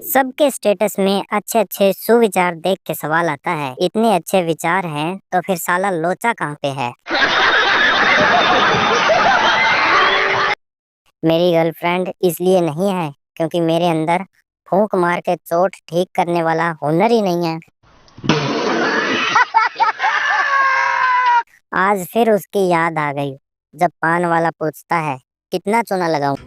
सबके स्टेटस में अच्छे अच्छे सुविचार देख के सवाल आता है, इतने अच्छे विचार हैं तो फिर साला लोचा कहाँ पे है। मेरी गर्लफ्रेंड इसलिए नहीं है क्योंकि मेरे अंदर फूंक मार के चोट ठीक करने वाला हुनर ही नहीं है। आज फिर उसकी याद आ गई जब पान वाला पूछता है कितना चूना लगाऊं।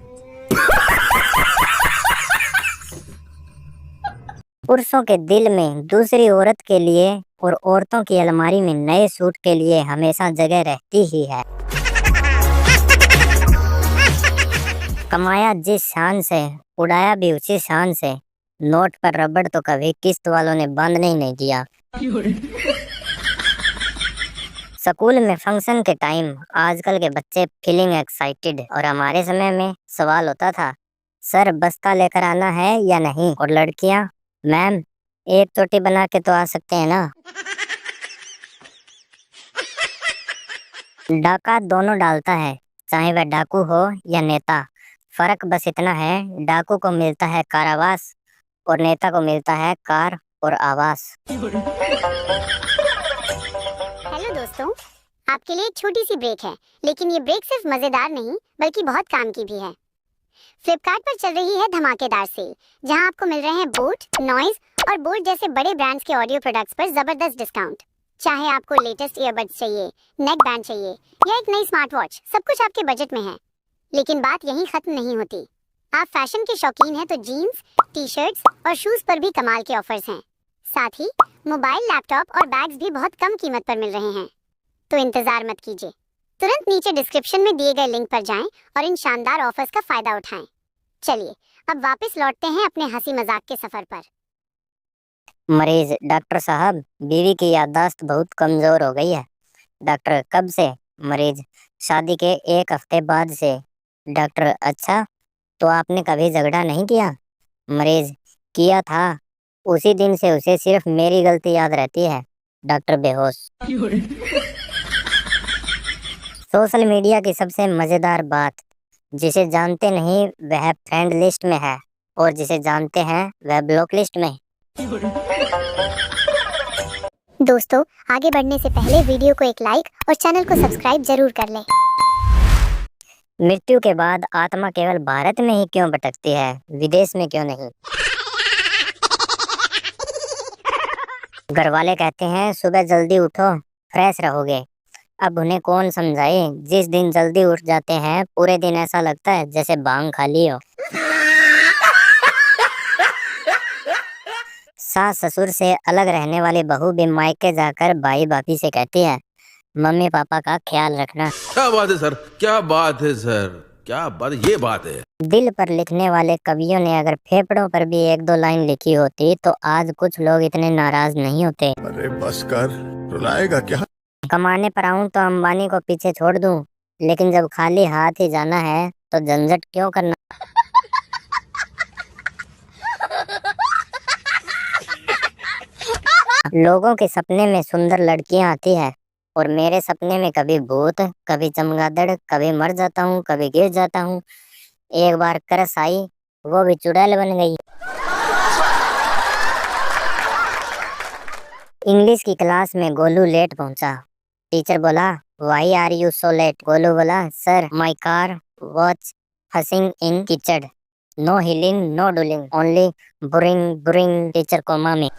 पुरुषों के दिल में दूसरी औरत के लिए और औरतों की अलमारी में नए सूट के लिए हमेशा जगह रहती ही है। कमाया जिस शान से उड़ाया भी उसी शान से, नोट पर रबड़ तो कभी किस्त वालों ने बंद नहीं किया। स्कूल में फंक्शन के टाइम आजकल के बच्चे फीलिंग एक्साइटेड और हमारे समय में सवाल होता था, सर बस्ता लेकर आना है या नहीं, और लड़कियां, मैम एक चोटी बना के तो आ सकते हैं ना। डाका दोनों डालता है, चाहे वह डाकू हो या नेता। फर्क बस इतना है, डाकू को मिलता है कारावास और नेता को मिलता है कार और आवास। हेलो दोस्तों, आपके लिए एक छोटी सी ब्रेक है, लेकिन ये ब्रेक सिर्फ मजेदार नहीं बल्कि बहुत काम की भी है। फ्लिपकार्ट पर चल रही है धमाकेदार सेल, जहां आपको मिल रहे हैं बोट, नॉइज और बोट जैसे बड़े ब्रांड्स के ऑडियो प्रोडक्ट्स पर जबरदस्त डिस्काउंट। चाहे आपको लेटेस्ट ईयरबड्स चाहिए, नेक बैंड चाहिए या एक नई स्मार्ट वॉच, सब कुछ आपके बजट में है। लेकिन बात यहीं खत्म नहीं होती। आप फैशन के शौकीन हैं तो जीन्स, टी शर्ट्स और शूज पर भी कमाल के ऑफर्स हैं। साथ ही मोबाइल, लैपटॉप और बैग्स भी बहुत कम कीमत पर मिल रहे हैं। तो इंतजार मत कीजिए, तुरंत नीचे डिस्क्रिप्शन में दिए गए लिंक पर जाएं और इन शानदार ऑफर्स का फायदा उठाएं। चलिए अब वापस लौटते हैं अपने हंसी मजाक के सफर पर। मरीज, डॉक्टर साहब बीवी की याददाश्त बहुत कमजोर हो गई है। डॉक्टर, कब से? मरीज, शादी के एक हफ्ते बाद से। डॉक्टर, अच्छा तो आपने कभी झगड़ा नहीं किया? मरीज, किया था, उसी दिन से उसे सिर्फ मेरी गलती याद रहती है। डॉक्टर बेहोश। सोशल मीडिया की सबसे मजेदार बात, जिसे जानते नहीं वह फ्रेंड लिस्ट में है और जिसे जानते हैं वह ब्लॉक लिस्ट में। दोस्तों, आगे बढ़ने से पहले वीडियो को एक लाइक और चैनल को सब्सक्राइब जरूर कर लें। मृत्यु के बाद आत्मा केवल भारत में ही क्यों भटकती है, विदेश में क्यों नहीं? घर वाले कहते हैं सुबह जल्दी उठो, फ्रेश रहोगे। अब उन्हें कौन समझाए, जिस दिन जल्दी उठ जाते हैं पूरे दिन ऐसा लगता है जैसे भांग खा ली हो। सास ससुर से अलग रहने वाली बहू भी मायके जाकर भाई भाभी से कहती है, मम्मी पापा का ख्याल रखना। क्या बात है सर, क्या बात है सर, क्या बात, ये बात है। दिल पर लिखने वाले कवियों ने अगर फेफड़ों पर भी एक दो लाइन लिखी होती तो आज कुछ लोग इतने नाराज नहीं होते। अरे बस कर, रुलाएगा क्या? कमाने पर आऊं तो अंबानी को पीछे छोड़ दूं, लेकिन जब खाली हाथ ही जाना है तो झंझट क्यों करना। लोगों के सपने में सुंदर लड़कियां आती है और मेरे सपने में कभी भूत, कभी चमगादड़, कभी मर जाता हूँ, कभी गिर जाता हूँ। एक बार करस आई, वो भी चुड़ैल बन गई। इंग्लिश की क्लास में गोलू लेट पहुंचा। टीचर बोला, why are you so late? Golu बोला, सर माय कार वॉच फसिंग इन कीचड़, नो हीलिंग नो डूलिंग, ओनली बुरिंग बुरिंग। टीचर कोमा में।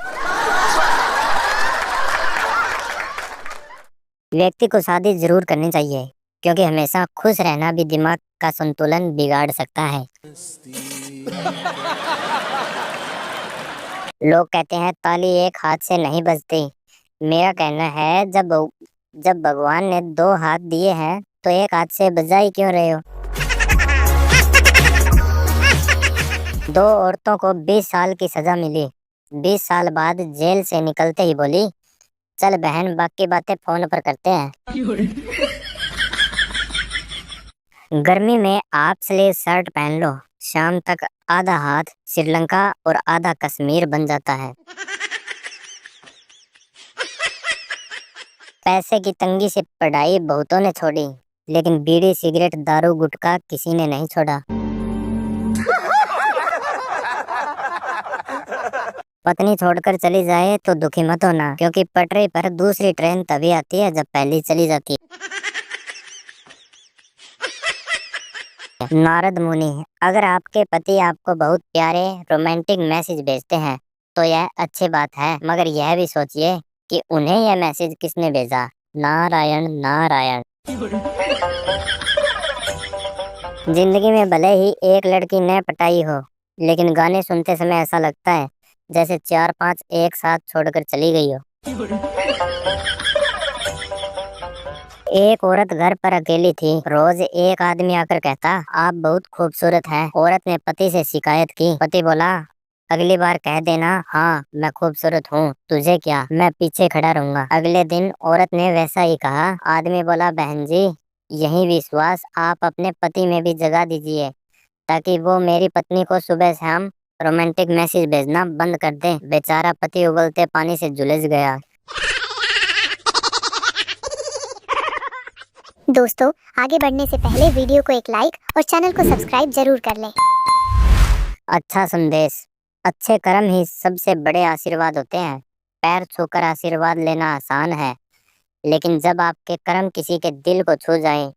व्यक्ति को शादी जरूर करनी चाहिए क्योंकि हमेशा खुश रहना भी दिमाग का संतुलन बिगाड़ सकता है। लोग कहते हैं ताली एक हाथ से नहीं बजती। मेरा कहना है जब भगवान ने दो हाथ दिए हैं तो एक हाथ से बजा ही क्यों रहे हो? दो औरतों को 20 साल की सजा मिली। 20 साल बाद जेल से निकलते ही बोली, चल बहन बाकी बातें फोन पर करते हैं। गर्मी में आप स्लीव शर्ट पहन लो, शाम तक आधा हाथ श्रीलंका और आधा कश्मीर बन जाता है। पैसे की तंगी से पढ़ाई बहुतों ने छोड़ी, लेकिन बीड़ी सिगरेट दारू गुटखा किसी ने नहीं छोड़ा। पत्नी छोड़कर चली जाए तो दुखी मत होना, क्योंकि पटरी पर दूसरी ट्रेन तभी आती है जब पहली चली जाती है। नारद मुनि, अगर आपके पति आपको बहुत प्यारे रोमांटिक मैसेज भेजते हैं तो यह अच्छी बात है, मगर यह भी सोचिए कि उन्हें यह मैसेज किसने भेजा। नारायण नारायण। जिंदगी में भले ही एक लड़की न पटाई हो, लेकिन गाने सुनते समय ऐसा लगता है जैसे 4-5 एक साथ छोड़कर चली गई हो। एक औरत घर पर अकेली थी। रोज एक आदमी आकर कहता, आप बहुत खूबसूरत हैं। औरत ने पति से शिकायत की। पति बोला, अगली बार कह देना हाँ मैं खूबसूरत हूँ, तुझे क्या, मैं पीछे खड़ा रहूंगा। अगले दिन औरत ने वैसा ही कहा। आदमी बोला, बहन जी यही विश्वास आप अपने पति में भी जगा दीजिए, ताकि वो मेरी पत्नी को सुबह शाम रोमांटिक मैसेज भेजना बंद कर दे। बेचारा पति उबलते पानी से झुलस गया। दोस्तों, आगे बढ़ने से पहले वीडियो को एक लाइक और चैनल को सब्सक्राइब जरूर कर लें। अच्छा संदेश। अच्छे कर्म ही सबसे बड़े आशीर्वाद होते हैं। पैर छूकर आशीर्वाद लेना आसान है, लेकिन जब आपके कर्म किसी के दिल को छू जाएं,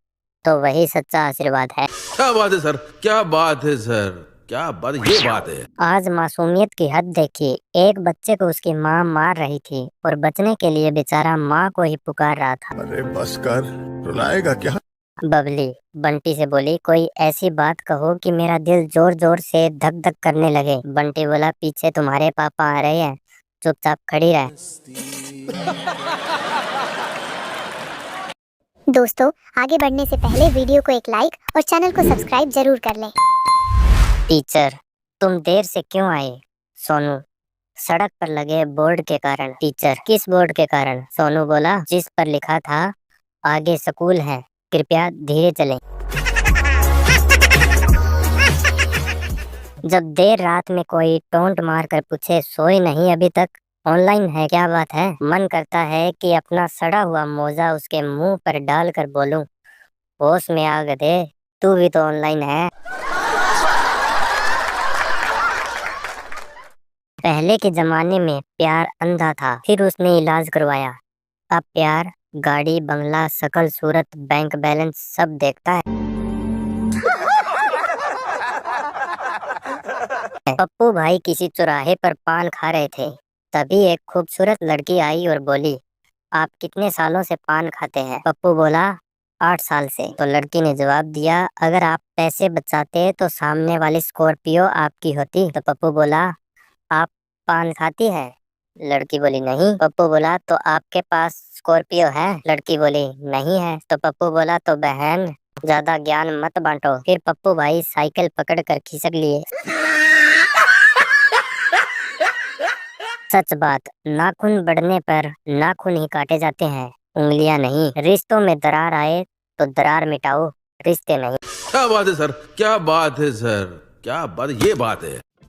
तो वही सच्चा आशीर्वाद है। क्या बात है सर, क्या बात है सर, क्या बात, ये बात है। आज मासूमियत की हद देखिए। एक बच्चे को उसकी माँ मार रही थी और बचने के लिए बेचारा माँ को ही पुकार रहा था। अरे बस कर, रुलाएगा क्या? बबली बंटी से बोली, कोई ऐसी बात कहो कि मेरा दिल जोर जोर से धक धक करने लगे। बंटी बोला, पीछे तुम्हारे पापा आ रहे हैं, चुपचाप खड़ी रह। दोस्तों, आगे बढ़ने से पहले वीडियो को एक लाइक और चैनल को सब्सक्राइब जरूर कर लें। टीचर, तुम देर से क्यों आए? सोनू, सड़क पर लगे बोर्ड के कारण। टीचर, किस बोर्ड के कारण? सोनू बोला, जिस पर लिखा था आगे स्कूल है, कृपया धीरे चलें। जब देर रात में कोई टोंट मार कर पूछे, सोई नहीं अभी तक, ऑनलाइन है, क्या बात है? मन करता है कि अपना सड़ा हुआ मोजा उसके मुंह पर डालकर बोलूं, होश में आ गए, तू भी तो ऑनलाइन है। पहले के जमाने में प्यार अंधा था, फिर उसने इलाज करवाया। अब प्यार गाड़ी, बंगला, शकल सूरत, बैंक बैलेंस सब देखता है। पप्पू भाई किसी चौराहे पर पान खा रहे थे। तभी एक खूबसूरत लड़की आई और बोली, आप कितने सालों से पान खाते हैं? पप्पू बोला, 8 साल से। तो लड़की ने जवाब दिया, अगर आप पैसे बचाते तो सामने वाली स्कॉर्पियो आपकी होती। तो पप्पू बोला, आप पान खाती है? लड़की बोली, नहीं। पप्पू बोला, तो आपके पास स्कॉर्पियो है? लड़की बोली, नहीं है। तो पप्पू बोला, तो बहन ज्यादा ज्ञान मत बांटो। फिर पप्पू भाई साइकिल पकड़कर खिसक लिए। सच बात, नाखून बढ़ने पर नाखून ही काटे जाते हैं, उंगलियां नहीं। रिश्तों में दरार आए तो दरार मिटाओ, रिश्ते नहीं। क्या बात है सर, क्या बात है सर, क्या बात, ये बात है।